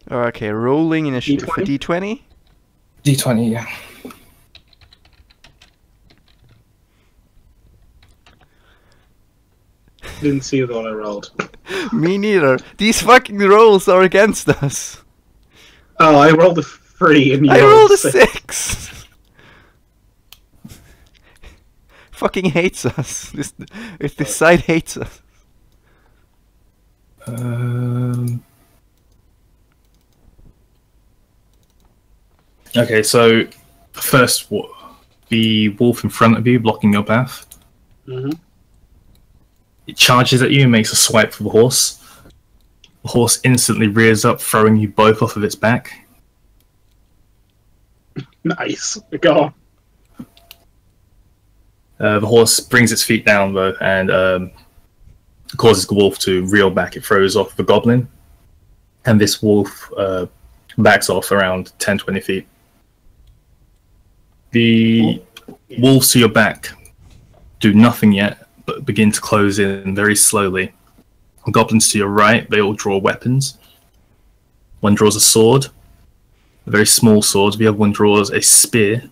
Okay, rolling initiative for D20? D20. D20, yeah. Didn't see the one I rolled. Me neither. These fucking rolls are against us. Oh, I rolled a 3 and you I rolled a 6. 6. Fucking hates us. This side hates us. Okay, so first, the wolf in front of you blocking your path. Mm-hmm. It charges at you and makes a swipe for the horse. The horse instantly rears up, throwing you both off of its back. Nice. Go on. The horse brings its feet down, though, and causes the wolf to reel back. It throws off the goblin, and this wolf backs off around 10-20 feet. The wolves to your back do nothing yet, but begin to close in very slowly. The goblins to your right, they all draw weapons. One draws a sword, a very small sword. The other one draws a spear.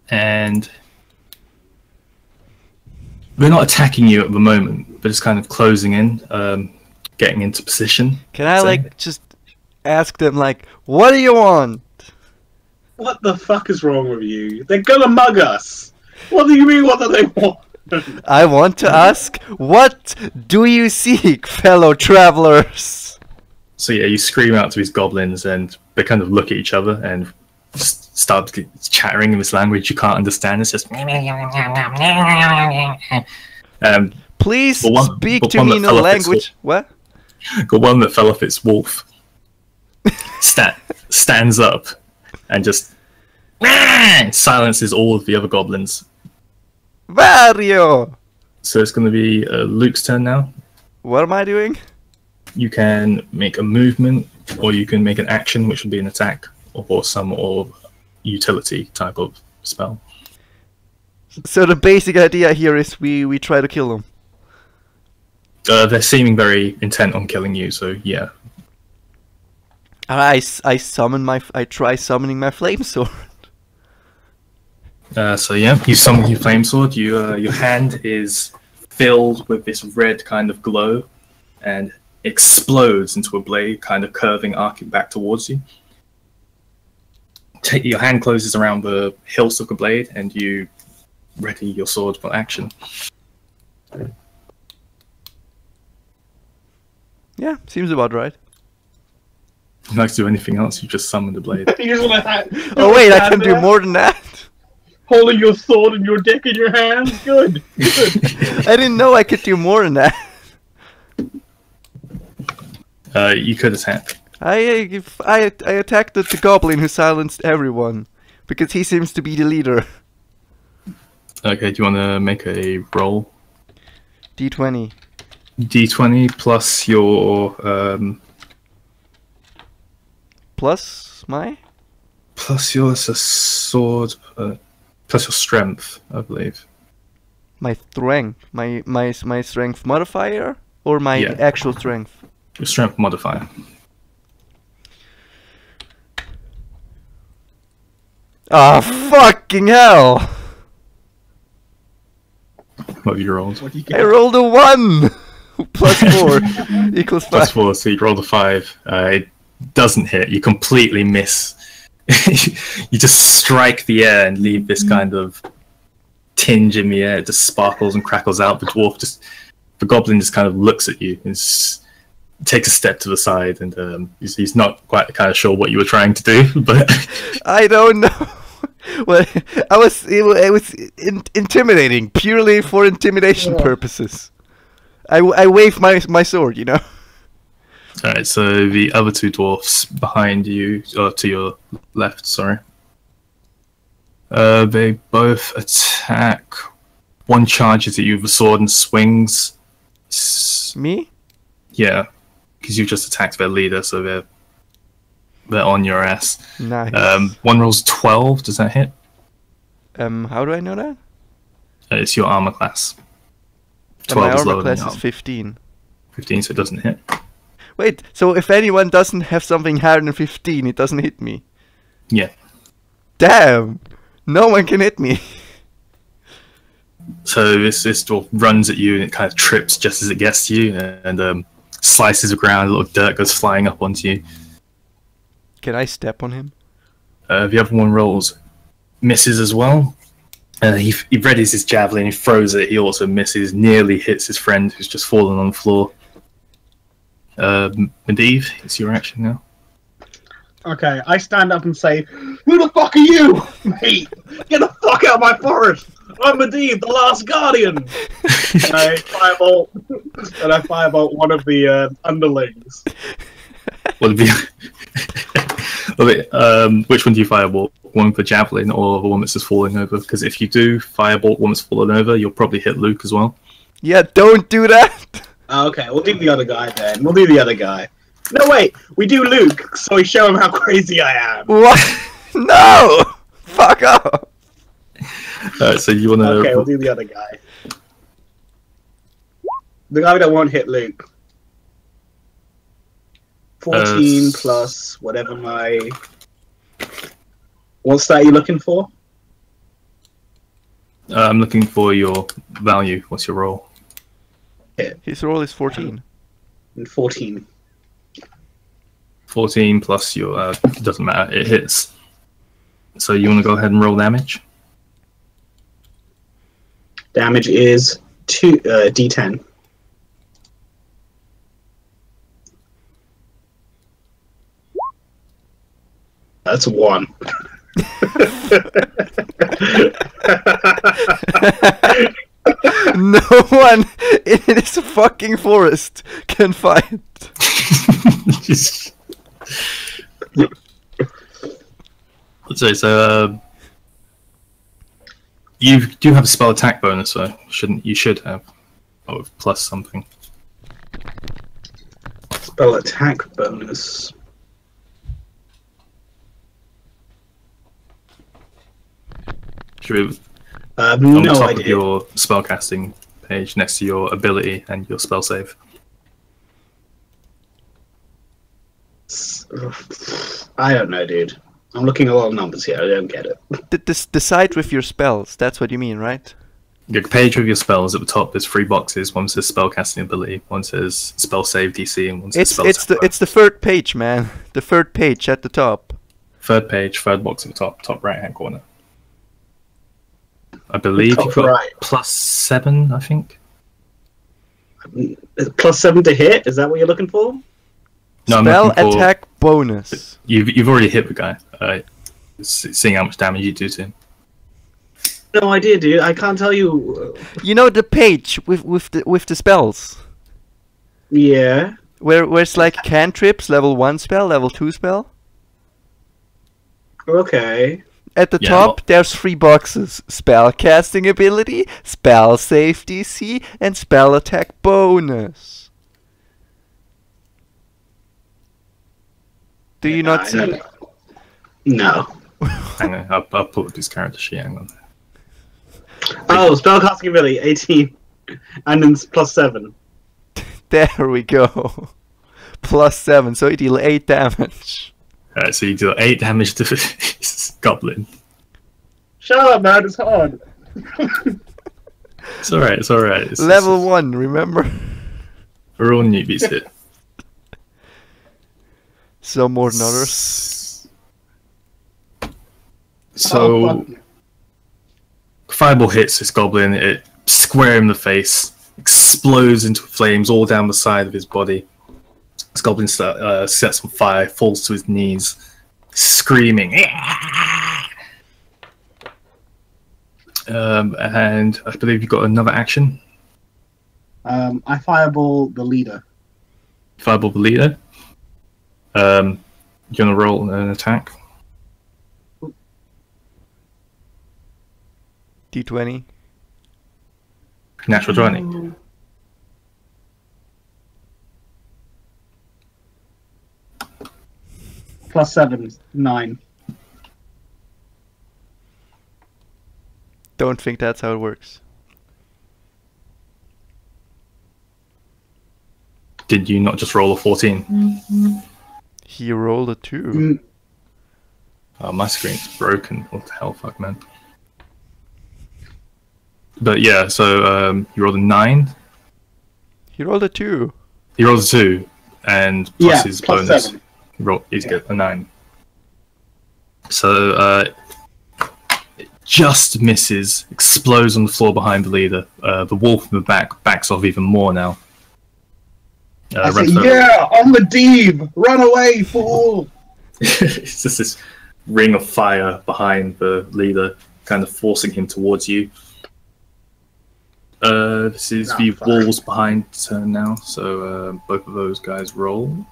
And they're not attacking you at the moment, but it's kind of closing in, getting into position. Can I, like, just ask them, like, what do you want? What the fuck is wrong with you? They're gonna mug us! What do you mean, what do they want? I want to ask, what do you seek, fellow travelers? So yeah, you scream out to these goblins, and they kind of look at each other and start chattering in this language you can't understand. It's just... Please speak to me in a language... What? The one that fell off its wolf stands up and just silences all of the other goblins. Vario! So it's going to be Luke's turn now. What am I doing? You can make a movement, or you can make an action, which would be an attack, or some utility type of spell. So the basic idea here is we try to kill them. They're seeming very intent on killing you, so yeah. I try summoning my flame sword. So yeah, you summon your flame sword. Your hand is filled with this red kind of glow, and explodes into a blade, kind of curving, arcing back towards you. Your hand closes around the hilt of the blade, and you ready your sword for action. Yeah, seems about right. If you'd like to do anything else, you just summon the blade. You just wanna Oh wait, I can do more than that? Holding your sword and your dick in your hand? Good. Good. I didn't know I could do more than that. You could attack. I attacked the goblin who silenced everyone, because he seems to be the leader. Okay, do you want to make a roll? D20. D20 plus your Plus my? plus your sword plus your strength, I believe. My strength. My strength modifier? Or my actual strength? Your strength modifier. Ah, fucking hell! What have you rolled? What do you get? I rolled a 1! Plus 4 equals 5. Plus 4, so you rolled a 5. It doesn't hit. You completely miss. You just strike the air and leave this kind of tinge in the air. It just sparkles and crackles out. The goblin just kind of looks at you and takes a step to the side, and he's not quite kind of sure what you were trying to do, but I don't know. Well, it was intimidating, purely for intimidation purposes. I waved my sword, you know. Alright, so the other two dwarfs behind you, or to your left, sorry. They both attack. One charges at you with a sword and swings. Me? Yeah, because you just attacked their leader, so they're on your ass. Nice. One rolls 12, does that hit? How do I know that? It's your armor class. My 12 is armor lower than class your is 15. 15, so it doesn't hit. Wait, so if anyone doesn't have something higher than 15, it doesn't hit me. Yeah. Damn! No one can hit me. So this dwarf runs at you and it kind of trips just as it gets to you and slices the ground. A lot of dirt goes flying up onto you. Can I step on him? The other one rolls, misses as well. He readies his javelin, he throws it, he also misses, nearly hits his friend who's just fallen on the floor. Medivh, it's your action now. Okay, I stand up and say, "Who the fuck are you, mate? Get the fuck out of my forest! I'm Medivh, the last guardian." And I firebolt one of the underlings. Well, which one do you firebolt? One for javelin or the one that's just falling over? Because if you do firebolt one that's fallen over, you'll probably hit Luke as well. Yeah, don't do that! Okay, we'll do the other guy then. We'll do the other guy. No, wait, we do Luke, so we show him how crazy I am. What? No! Fuck off! So you want to... Okay, we'll do the other guy. The guy that won't hit Luke. 14 plus whatever my... What's that you looking for? I'm looking for your value. What's your roll? His roll is 14. 14. 14 plus your... it doesn't matter, it hits. So you want to go ahead and roll damage? Damage is D10. That's 1. No one in this fucking forest can fight. So you do have a spell attack bonus, so you should have plus something. Spell attack bonus. Should we, on on no the top idea. of your spellcasting page, next to your ability and your spell save. I don't know, dude. I'm looking at a lot of numbers here. I don't get it. Decide with your spells. That's what you mean, right? Your page with your spells at the top, there's 3 boxes. One says spellcasting ability, one says spell save DC, and one says spell It's the third page, man. The third page at the top. Third page, third box at the top right hand corner. I believe Top you've got right. +7, I think. +7 to hit? Is that what you're looking for? No, I'm Spell looking for- attack bonus. You've already hit the guy. Seeing how much damage you do to him. No idea, dude. I can't tell you. You know the page with the spells Yeah. where it's like cantrips, level 1 spell, level 2 spell. Okay. At the Yeah, top, well- there's 3 boxes: spell casting ability, spell save DC, and spell attack bonus. Do you not see? No. Hang on, I'll put this character sheet. Hang on. Oh, spellcasting ability 18, and then +7. There we go. +7, so you deal 8 damage. Alright, so you do 8 damage to this goblin. Shut up, man. It's hard. It's alright, it's alright. Level 1, remember? We're all newbies here. Some more than others. So, fireball hits this goblin, it square in the face, explodes into flames all down the side of his body. This goblin sets on fire, falls to his knees, screaming. And I believe you've got another action. I fireball the leader. Fireball the leader. You're gonna roll an attack. D20. Natural 20. +7, 9. Don't think that's how it works. did you not just roll a 14? He rolled a 2. Oh, my screen's broken. What the hell, fuck, man. But yeah, so you rolled a 9. He rolled a 2. He rolls a 2, and plus his plus bonus. 7. He's got a 9. So it just misses, explodes on the floor behind the leader. The wolf in the back backs off even more now. I say, yeah, I'm the Medivh! Run away, fool! It's just this ring of fire behind the leader, kind of forcing him towards you. This is the walls behind turn now, so both of those guys roll.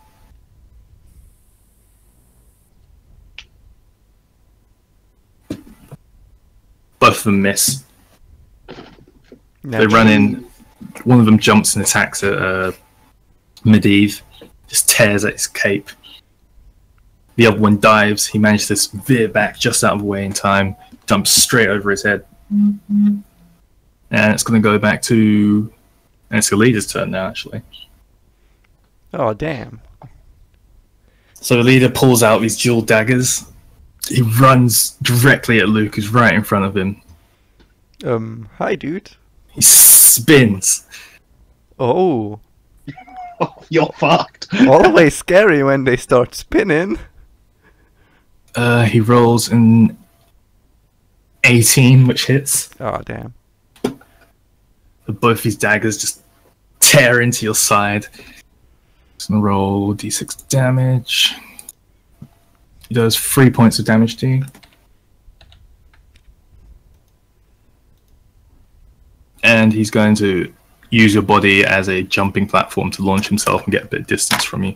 Both of them miss. They run in. One of them jumps and attacks at Medivh, just tears at his cape. The other one dives. He manages to veer back just out of the way in time, jumps straight over his head. And it's going to go back to... And it's the leader's turn now, actually. Oh, damn. So the leader pulls out these dual daggers. He runs directly at Luke, who's right in front of him. Hi, dude. He spins. Oh. Oh, you're fucked. Always scary when they start spinning. He rolls an 18, which hits. Oh, damn. Both these daggers just tear into your side. Just gonna roll d6 damage. He does 3 points of damage to you. And he's going to use your body as a jumping platform to launch himself and get a bit of distance from you.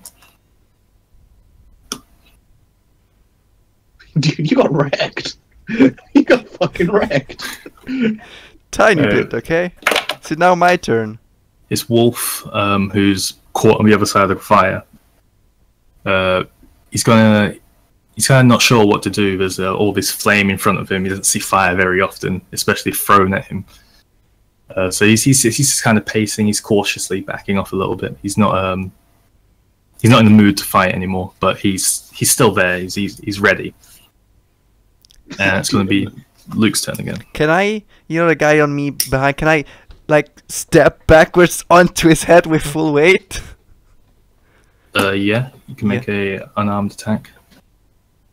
Dude, you got wrecked. You got fucking wrecked. Tiny bit, okay? So now my turn. It's Wolf, who's caught on the other side of the fire. He's kind of not sure what to do. There's all this flame in front of him. He doesn't see fire very often, especially thrown at him. So he's just kind of pacing. He's cautiously backing off a little bit. He's not in the mood to fight anymore, but he's still there. He's ready. And it's going to be Luke's turn again. Can I, the guy on me behind, can I, like, step backwards onto his head with full weight? Yeah, you can make a unarmed attack.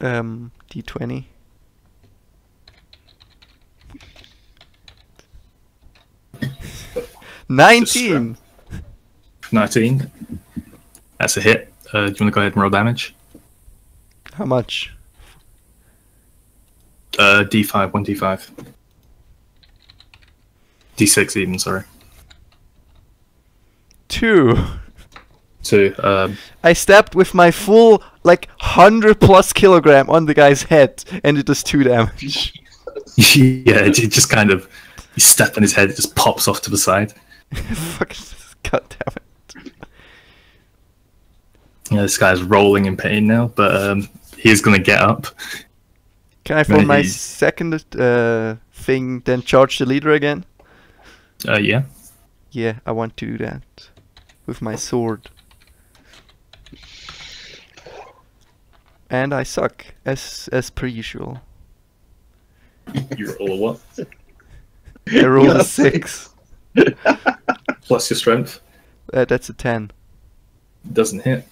D20. $19. 19. That's a hit. Do you want to go ahead and roll damage? How much? D5, 1d5. D6 even, sorry. 2. 2. I stepped with my full, 100+ kilogram on the guy's head, and it does 2 damage. Yeah, it just kind of... You step on his head, it just pops off to the side. Fucking god damn it. Yeah, this guy's rolling in pain now, but he's gonna get up. Can I for my second thing then charge the leader again? Yeah. Yeah, I want to do that. With my sword. And I suck, as per usual. You roll a what? I rolled a 6. Plus your strength? That's a 10. Doesn't hit.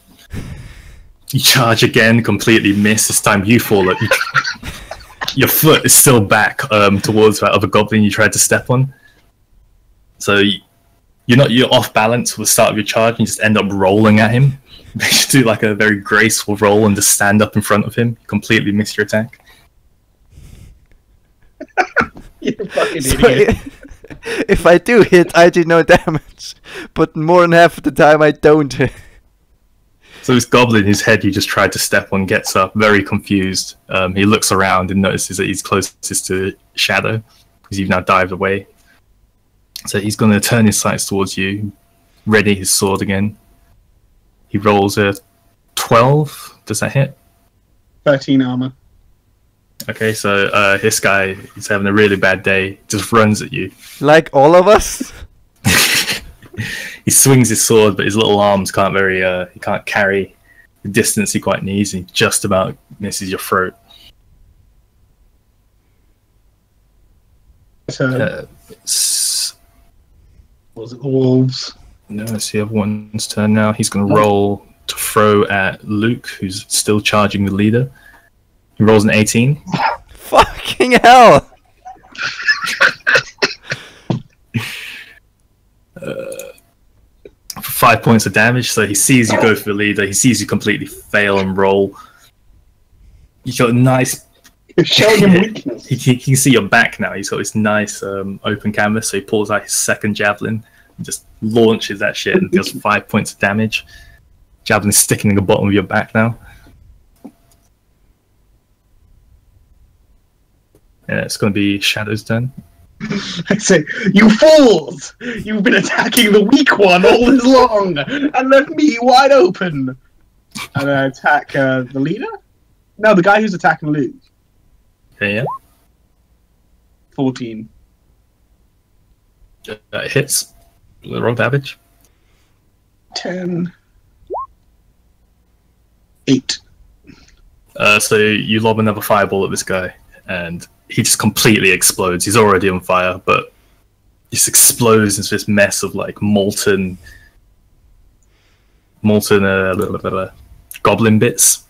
You charge again, completely miss. This time you fall. Your foot is still back towards that other goblin you tried to step on. So you're off balance for the start of your charge and you just end up rolling at him. You do like a very graceful roll and just stand up in front of him. You completely miss your attack. You fucking idiot. If I do hit, I do no damage. But more than half of the time I don't hit. So this goblin, whose head you just tried to step on, gets up, very confused. He looks around and notices that he's closest to Shadow, because you've now dived away. So he's going to turn his sights towards you, ready his sword again. He rolls a 12. Does that hit? 13 armor. Okay, so this guy is having a really bad day. Just runs at you. Like all of us? he swings his sword, but his little arms can't he can't carry the distance he quite needs. He just about misses your throat. Was it the wolves? No, it's the other one's turn now. He's going to roll to throw at Luke, who's still charging the leader. He rolls an 18. Fucking hell! For 5 points of damage. So he sees you go for the leader. He sees you completely fail and roll. You got a nice. You're showing him weakness. He can see your back now. He's got this nice open canvas. So he pulls out his second javelin and just launches that shit and deals 5 points of damage. Javelin sticking in the bottom of your back now. Yeah, it's going to be Shadow's turn. I say, you fools! You've been attacking the weak one all this long, and left me wide open. And I attack the leader? No, the guy who's attacking Luke. Yeah. 14. It hits. Roll damage. 10. 8. So you lob another fireball at this guy, and he just completely explodes. He's already on fire, but just explodes into this mess of like molten goblin bits,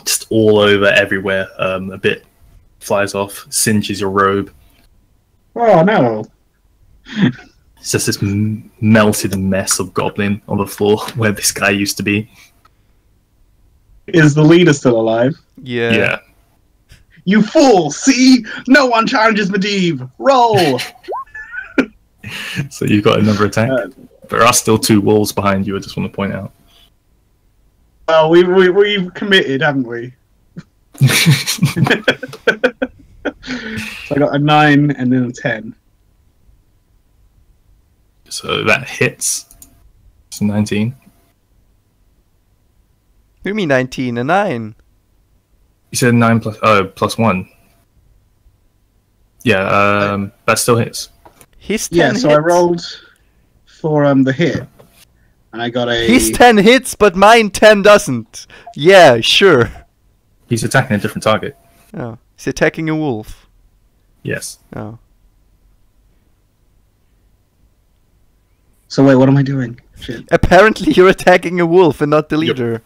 just all over everywhere. A bit flies off, singes your robe. Oh no! It's just this melted mess of goblin on the floor where this guy used to be. Is the leader still alive? Yeah. Yeah. You fool! See? No one challenges Medivh! Roll! So you've got another attack. There are still 2 wolves behind you, I just want to point out. Oh, we've committed, haven't we? So I got a 9 and then a 10. So that hits. It's 19. What do you mean 19? A 9? You said 9 plus 1. Yeah, that still hits. He's 10 Yeah, hits. so I rolled for the hit. And I got a... His 10 hits, but mine 10 doesn't. Yeah, sure. He's attacking a different target. Oh, he's attacking a wolf. Yes. Oh. So wait, what am I doing? Shit. Apparently you're attacking a wolf and not the leader.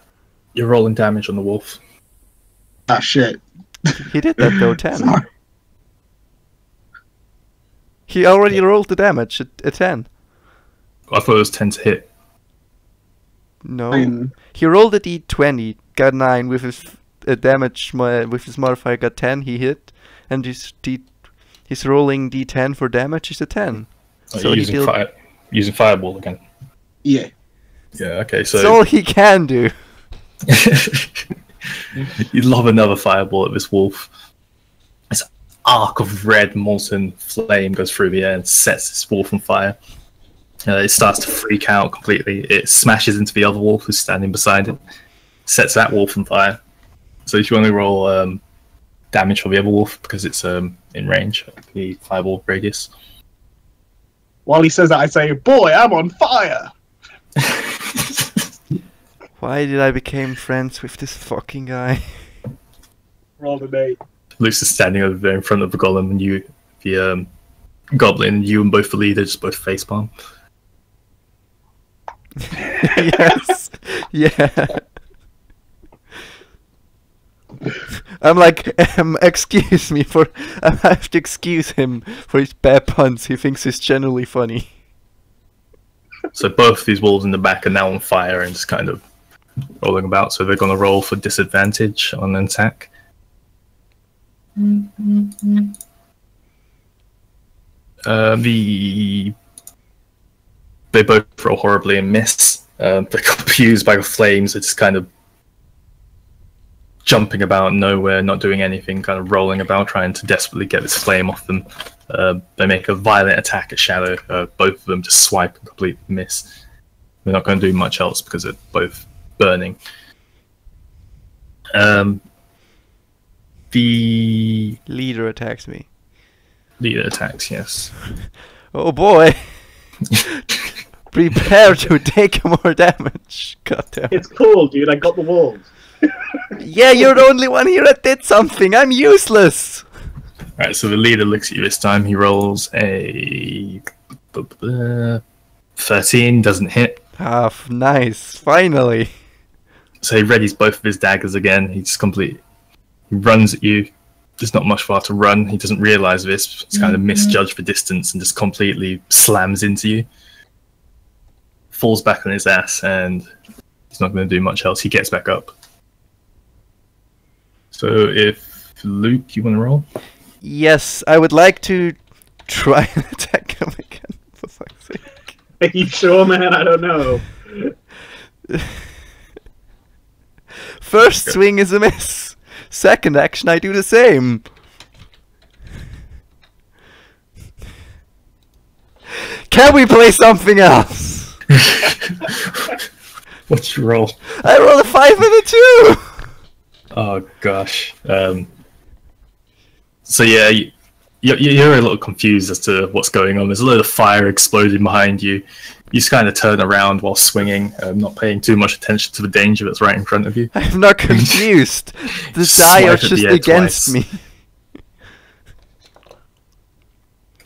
You're rolling damage on the wolf. Ah, shit. He did that though, 10. Sorry. He already rolled the damage at 10. I thought it was 10 to hit. No. 9. He rolled a d20, got 9 with his damage, with his modifier got 10, he hit. And he's rolling d10 for damage, is a 10. So You're he using, deal- using fireball again. Yeah. Yeah, okay, so... That's all he can do. You lob another fireball at this wolf. This arc of red molten flame goes through the air and sets this wolf on fire. It starts to freak out completely. It smashes into the other wolf who's standing beside it. Sets that wolf on fire. So if you want to roll damage for the other wolf, because it's in range, the fireball radius. While he says that, I say, boy, I'm on fire! Why did I become friends with this fucking guy? Roll an 8. Luke's is standing over there in front of the golem, and you, the goblin, you and both the leaders both facepalm. Yes. Yeah. I'm like, excuse me for... I have to excuse him for his bad puns. He thinks it's generally funny. So both these wolves in the back are now on fire and just kind of rolling about. So they're going to roll for disadvantage on an attack. They both roll horribly and miss. They're confused by the flames. They're just kind of jumping about nowhere, not doing anything, kind of rolling about, trying to desperately get this flame off them. They make a violent attack at Shadow. Both of them just swipe and completely miss. They're not going to do much else because they're both burning. The Leader attacks me. leader attacks, yes. Oh boy. Prepare to take more damage. God damn. It's cool, dude. I got the wolves. Yeah, you're the only one here that did something. I'm useless. Alright, so the leader looks at you this time. He rolls a 13, doesn't hit. Nice. Finally. So he readies both of his daggers again. He runs at you. There's not much far to run. He doesn't realise this. He's kind of misjudged the distance and just completely slams into you. Falls back on his ass, and he's not going to do much else. He gets back up. So if Luke, you want to roll? Yes, I would like to try and attack him again, for fuck's sake. Are you sure, man? I don't know. First swing is a miss. Second action, I do the same. Can we play something else? What's your roll? I rolled a 5 and a 2! Oh gosh. So yeah, you're a little confused as to what's going on. There's a load of fire exploding behind you. You just kind of turn around while swinging, not paying too much attention to the danger that's right in front of you. I'm not confused. The die are Swipe at just the air against twice. me.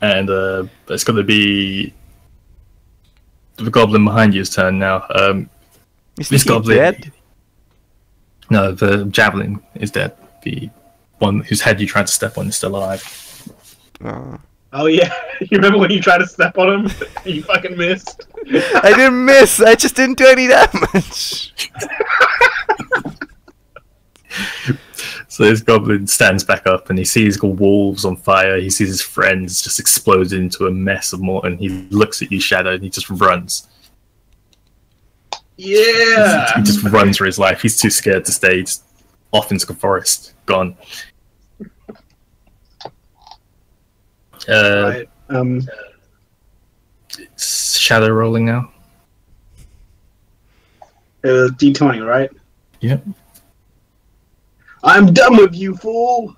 And it's going to be the goblin behind you's turn now. Is This he goblin. dead? No, the javelin is dead. The one whose head you tried to step on is still alive. Oh yeah, you remember when you tried to step on him? You fucking missed. I didn't miss. I just didn't do any damage. So this goblin stands back up and he sees wolves on fire. He sees his friends just explode into a mess of more, and he looks at you, Shadow, and he just runs. Yeah. He just runs for his life. He's too scared to stay. He's off into the forest. Gone. Right. It's Shadow rolling now. It was D20, right? Yep. I'm done with you, fool.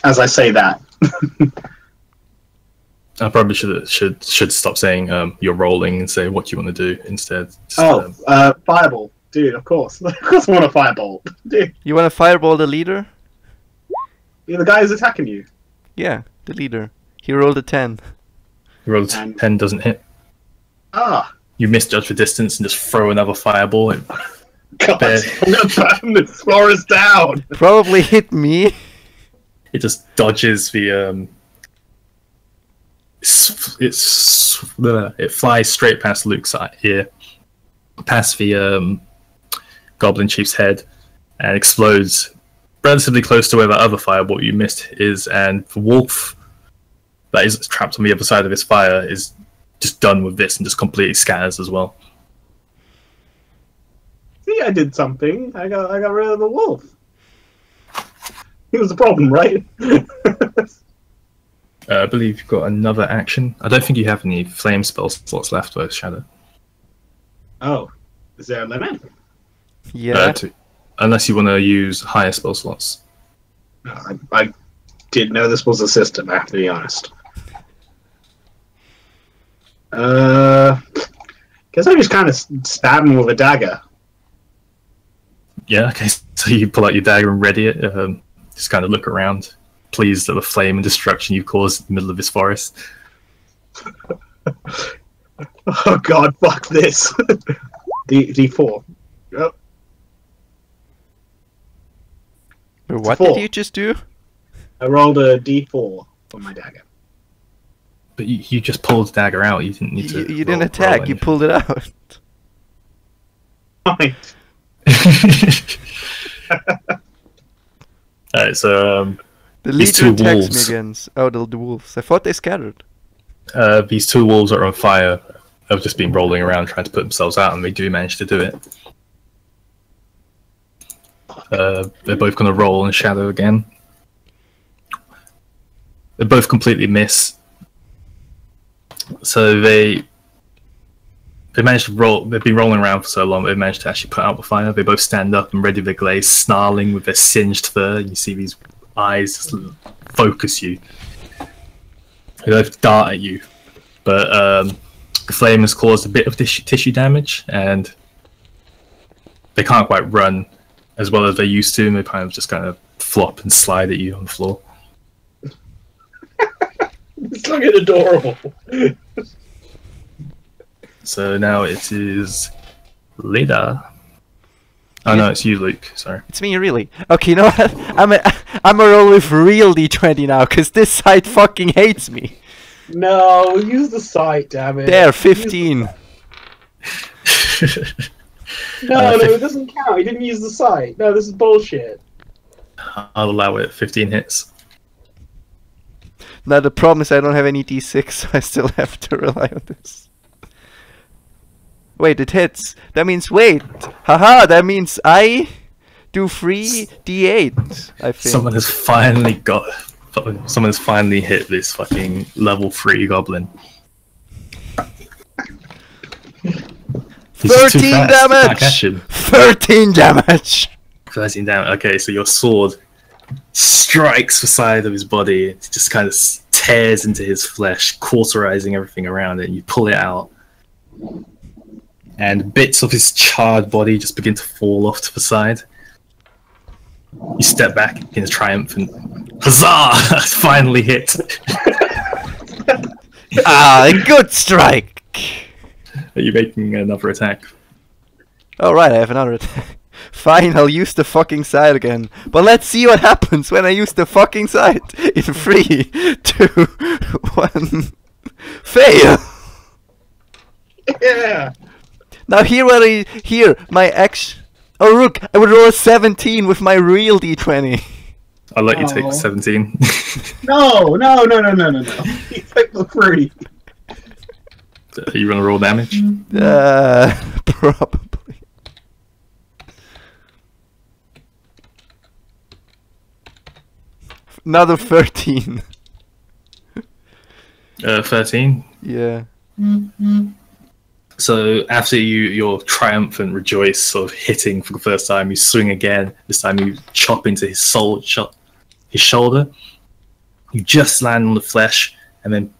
As I say that. I probably should stop saying you're rolling and say what you want to do instead. Just, Fireball. Dude, of course. Of course I want a fireball. Dude, You want to fireball the leader? you're the guy who's attacking you. Yeah, the leader. He rolled a 10. you roll a 10, doesn't hit. Ah. You misjudge the distance and just throw another fireball. God, There. I'm gonna burn this forest down. Probably hit me. It just dodges the it flies straight past Luke's ear, past the goblin chief's head, and explodes relatively close to where that other fireball you missed is, and the wolf that is trapped on the other side of this fire is just done with this and just completely scatters as well. See, I did something. I got rid of the wolf. He was the problem, right? I believe you've got another action. I don't think you have any flame spell slots left, though, Shadow. Oh, is there a limit? Yeah. Unless you want to use higher spell slots. I didn't know this was a system. I have to be honest. Guess I just kind of stab him with a dagger. Yeah, okay. So you pull out your dagger and ready it. Just kind of look around, pleased at the flame and destruction you've caused in the middle of this forest. Oh god, fuck this. D4. Yep. What 4. did you just do? I rolled a D4 for my dagger. But you just pulled the dagger out. You didn't need to. You didn't attack. You pulled it out. Fine. Alright, so The These leader two attacks wolves. me against. Oh, the wolves. I thought they scattered. these two wolves are on fire. Have just been rolling around trying to put themselves out, and they do manage to do it. They're both going to roll and shadow again. They both completely miss. So they managed to roll. They've been rolling around for so long. They managed to actually put out the fire. They both stand up and ready their glaze, snarling with their singed fur. You see these eyes just focus you. They both dart at you, but the flame has caused a bit of tissue damage, and they can't quite run as well as they used to, and they kind of flop and slide at you on the floor. It's looking adorable. So now it is Leda. Oh no, it's you, Luke. Sorry. It's me, really. Okay, you know what? I'm a roll with real D20 now, because this side fucking hates me. No, use the sight, damn it. There, 15. No, it doesn't count. He didn't use the sight. No, this is bullshit. I'll allow it. 15 hits. Now the problem is I don't have any D6, so I still have to rely on this. Wait, it hits. That means wait. Haha, that means I do 3 D8, I think. Someone has finally hit this fucking level 3 goblin. 13 damage! 13 damage! 13 damage. Okay, so your sword strikes the side of his body. It just kind of tears into his flesh, cauterizing everything around it. And you pull it out, and bits of his charred body just begin to fall off to the side. You step back in triumphant. Huzzah! Finally hit. Ah, a good strike! Are you making another attack? Oh right, I have another attack. Fine, I'll use the fucking side again. But let's see what happens when I use the fucking side. In 3, 2, 1. Fail! Yeah! Now here my action. Oh look, I would roll a 17 with my real D20. I'll let you take the 17. No. You take the 3. Are you gonna roll damage? Probably. Another 13. 13. Yeah. So after your triumphant rejoice, sort of hitting for the first time, you swing again. This time you chop into his shoulder. You just land on the flesh, and then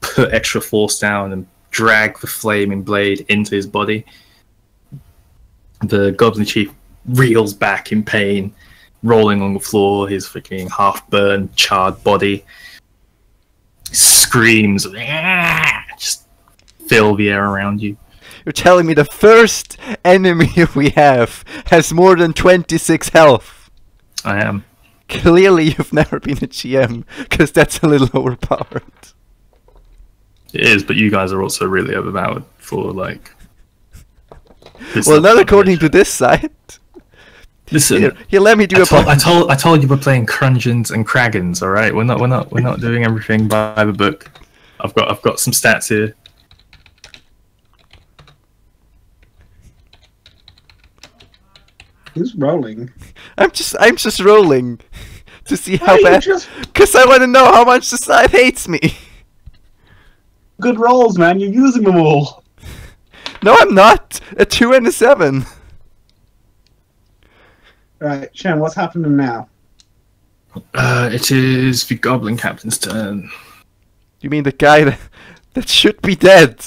put extra force down and drag the flaming blade into his body. The Goblin Chief reels back in pain, rolling on the floor, his freaking half-burned, charred body. Screams, just fill the air around you. You're telling me the first enemy we have has more than 26 health? I am. Clearly you've never been a GM, because that's a little overpowered. It is, but you guys are also really overpowered for, like... Well, not according to this site. Listen, here, let me do I told you we're playing Crungeons and Kragons, alright? We're not doing everything by the book. I've got some stats here. Who's rolling? I'm just rolling to see how Why bad. Because I want to know how much the side hates me. Good rolls, man. You're using them all. No, I'm not. A 2 and a 7. Right, Shen, what's happening now? It is the Goblin Captain's turn. You mean the guy that should be dead?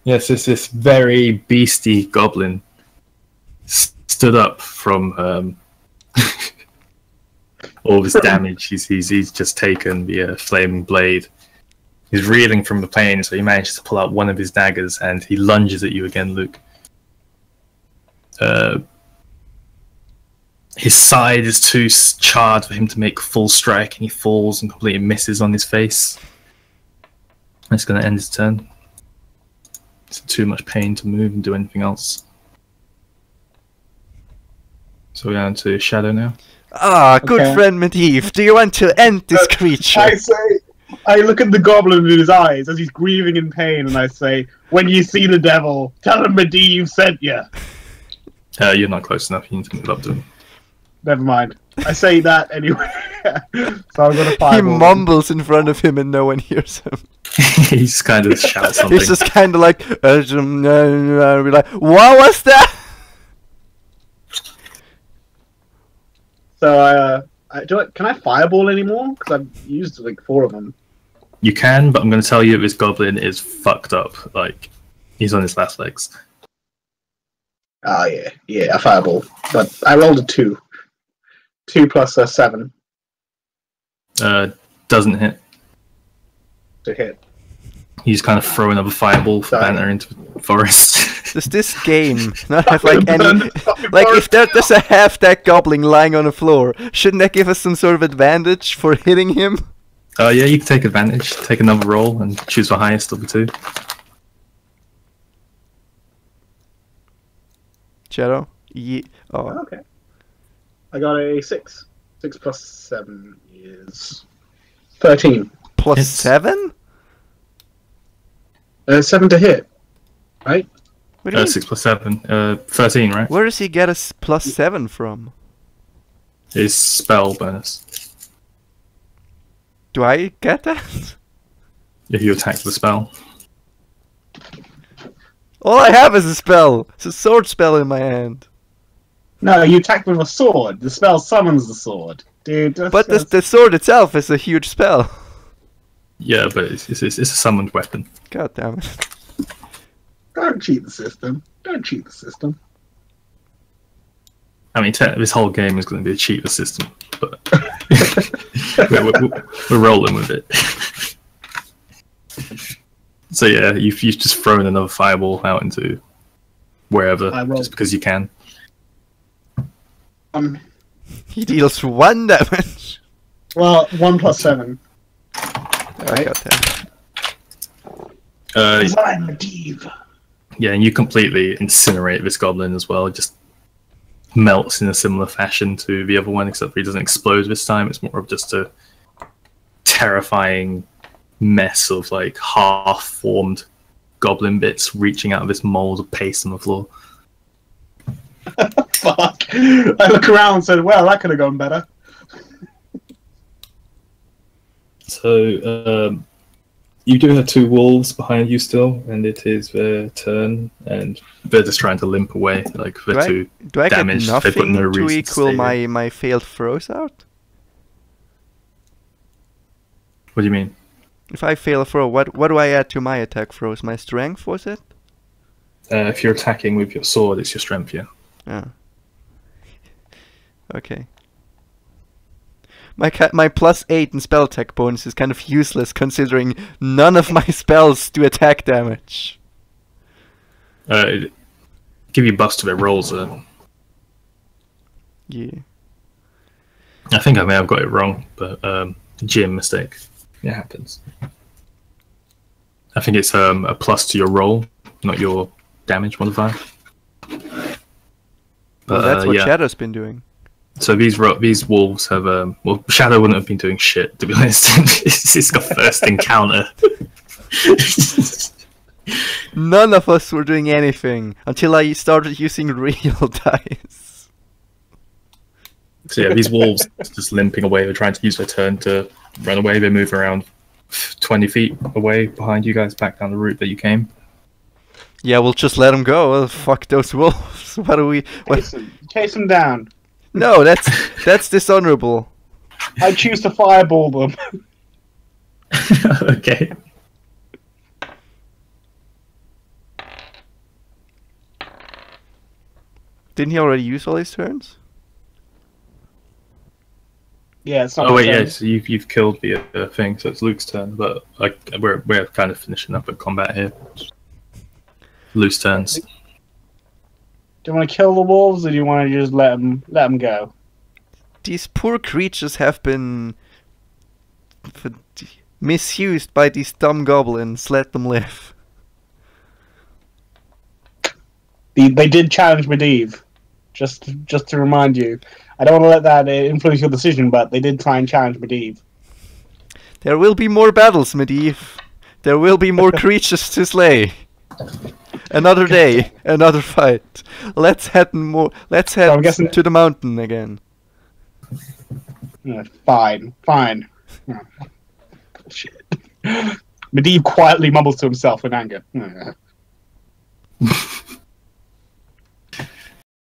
Yes, it's this very beastie goblin stood up from all of his damage. He's just taken the flaming blade. He's reeling from the pain, so he manages to pull out one of his daggers, and he lunges at you again, Luke. His side is too charred for him to make full strike, and he falls and completely misses on his face. That's going to end his turn. It's too much pain to move and do anything else. So we're down to Shadow now. Ah, good friend Medivh, do you want to end this creature? I look at the goblin in his eyes as he's grieving in pain, and I say, "When you see the devil, tell him Medivh sent you." You're not close enough. You need to move up to him. Never mind. I say that anyway. So I'm gonna fireball. He mumbles in front of him and no one hears him. He just kind of shouts something. He's just kind of like, what was that? So can I fireball anymore? Because I've used like 4 of them. You can, but I'm going to tell you this goblin is fucked up. Like, he's on his last legs. Oh, yeah, a fireball. But I rolled a 2. 2 plus 7 Doesn't hit. to hit. He's kind of throwing up a fireball for banter into the forest. Does this game not have like any... Like, if there's a half-deck goblin lying on the floor, shouldn't that give us some sort of advantage for hitting him? Yeah, you can take advantage. Take another roll and choose the highest of the two. Shadow? Yeah. Oh. Okay. I got a 6. 6 plus 7 is 13. Plus Hits. 7? 7 to hit, right? What do you mean? 6 plus 7. 13, right? Where does he get a plus 7 from? His spell bonus. Do I get that? If you attack the spell. All I have is a spell. It's a sword spell in my hand. No, you attack with a sword. The spell summons the sword. Dude, But the sword itself is a huge spell. Yeah, but it's a summoned weapon. God damn it. Don't cheat the system. Don't cheat the system. I mean, this whole game is going to be a cheater system, but we're rolling with it. So yeah, you've just thrown another fireball out into wherever, just because you can. He deals 1 damage. Well, 1 plus 7. I got that. Because I'm a div. Yeah, and you completely incinerate this goblin as well. It just melts in a similar fashion to the other one, except for he doesn't explode this time. It's more of just a terrifying mess of like half-formed goblin bits reaching out of this mold of paste on the floor. Fuck. I look around and said, well, that could have gone better. So, you do have 2 wolves behind you still, and it is their turn, and they're just trying to limp away. Like, they're too Do I get damaged. They put nothing no to reason equal stay here. my failed throws out? What do you mean? If I fail a throw, what do I add to my attack throws? My strength, was it? If you're attacking with your sword, it's your strength, yeah. Ah. Okay. My plus 8 in spell attack bonus is kind of useless considering none of my spells do attack damage. Give you buffs to their rolls. Yeah. I think I may have got it wrong, but GM mistake. It happens. I think it's a plus to your roll, not your damage modifier. Well, But that's what yeah. Shadow's been doing. So these wolves have well, Shadow wouldn't have been doing shit, to be honest. It's got first encounter. None of us were doing anything until I started using real dice. So yeah, these wolves just limping away. They're trying to use their turn to run away. They move around 20 feet away behind you guys, back down the route that you came. Yeah, we'll just let them go. Well, fuck those wolves. What do we... Chase them down. No, that's dishonorable. I choose to fireball them. Okay. Didn't he already use all his turns? Yeah, it's not. Oh wait, my turn. yeah. So you've killed the thing, so it's Luke's turn. But like we're kind of finishing up at combat here. Loose turns. Do you want to kill the wolves, or do you want to just let them go? These poor creatures have been misused by these dumb goblins. Let them live. They did challenge Medivh. Just to remind you. I don't want to let that influence your decision, but they did try and challenge Medivh. There will be more battles, Medivh. There will be more creatures to slay. Another day, another fight. Let's head to the mountain again. Fine. Oh, shit. Medivh quietly mumbles to himself in anger.